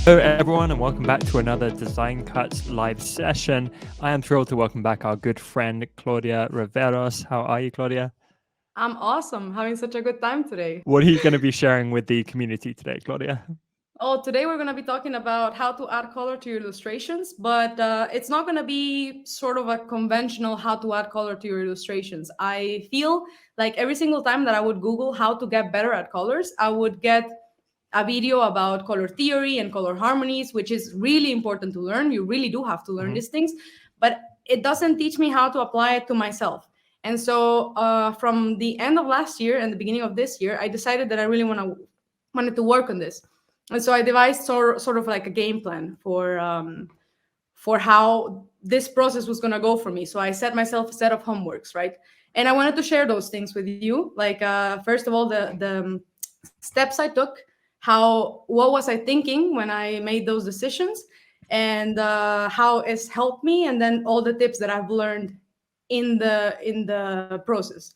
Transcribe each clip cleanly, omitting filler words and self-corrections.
Hello, everyone, and welcome back to another Design Cuts live session. I am thrilled to welcome back our good friend, Claudia Riveros. How are you, Claudia? I'm awesome, having such a good time today. What are you going to be sharing with the community today, Claudia? Oh, today we're going to be talking about how to add color to your illustrations, but it's not going to be sort of a conventional how to add color to your illustrations. I feel like every single time that I would Google how to get better at colors, I would get a video about color theory and color harmonies, which is really important to learn. You really do have to learn these things, but it doesn't teach me how to apply it to myself. And so from the end of last year and the beginning of this year, I decided that I really wanted to work on this. And so I devised sort of like a game plan for how this process was going to go for me. So I set myself a set of homeworks, right? And I wanted to share those things with you. Like first of all, the steps I took, what was I thinking when I made those decisions, and how it's helped me, and then all the tips that I've learned in the process.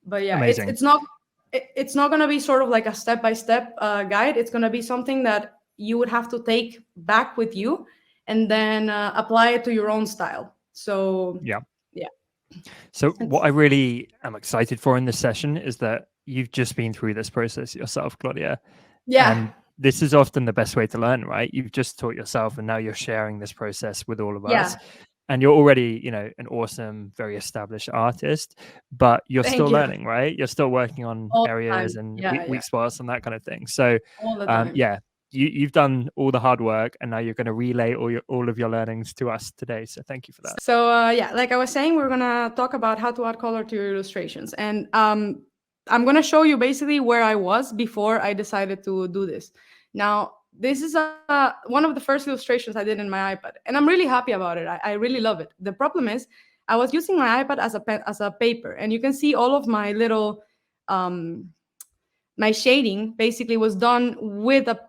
But yeah, Amazing. it's not going to be sort of like a step by step guide. It's going to be something that you would have to take back with you and then apply it to your own style. So Yeah. yeah, So, what it's I really am excited for in this session is that you've just been through this process yourself, Claudia. yeah, And this is often the best way to learn, right? You've just taught yourself, and now you're sharing this process with all of us. yeah. And you're already, an awesome, very established artist, but you're still Thank you. learning, right? You're still working on All the areas time. and Yeah, yeah, weak spots and that kind of thing. So, all the time. yeah, you've done all the hard work, and now you're going to relay all of your learnings to us today. So, thank you for that. So yeah, like I was saying, we're gonna talk about how to add color to your illustrations, and I'm gonna show you basically where I was before I decided to do this. Now, this is one of the first illustrations I did in my iPad, and I'm really happy about it. I really love it. The problem is, I was using my iPad as a pen, as a paper, and you can see all of my little um, my shading basically was done with a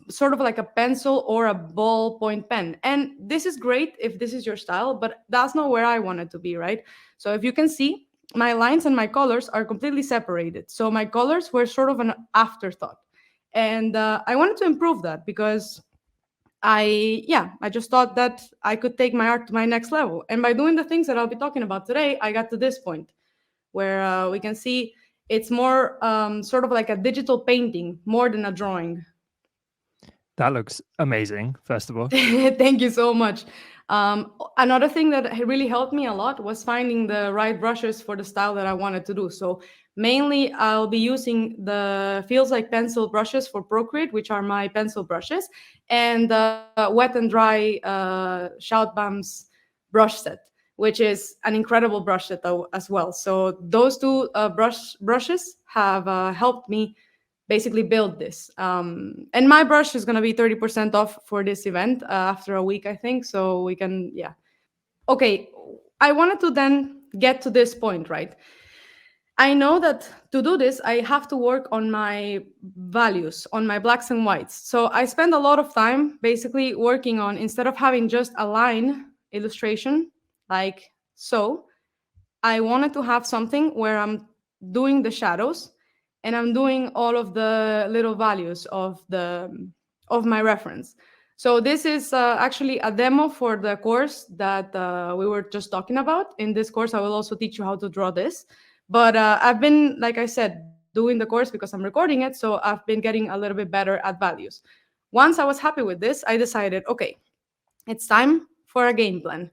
sort of like a pencil or a ballpoint pen. And this is great if this is your style, but that's not where I want it to be, right? So if you can see, my lines and my colors are completely separated. So my colors were sort of an afterthought. And I wanted to improve that because I just thought that I could take my art to my next level. And by doing the things that I'll be talking about today, I got to this point where we can see it's more sort of like a digital painting more than a drawing. That looks amazing, first of all. Thank you so much. Another thing that really helped me a lot was finding the right brushes for the style that I wanted to do. So mainly I'll be using the Feels Like Pencil brushes for Procreate, which are my pencil brushes, and Wet and Dry Shoutbams brush set, which is an incredible brush set as well. So those two brushes have helped me basically build this. And my brush is going to be 30% off for this event after a week, I think. So we can, yeah. Okay. I wanted to then get to this point, right? I know that to do this, I have to work on my values, on my blacks and whites. So I spend a lot of time basically working on, instead of having just a line illustration like so, I wanted to have something where I'm doing the shadows and I'm doing all of the little values of my reference. So this is actually a demo for the course that we were just talking about. In this course, I will also teach you how to draw this. But I've been, like I said, doing the course because I'm recording it. So I've been getting a little bit better at values. Once I was happy with this, I decided, okay, it's time for a game plan.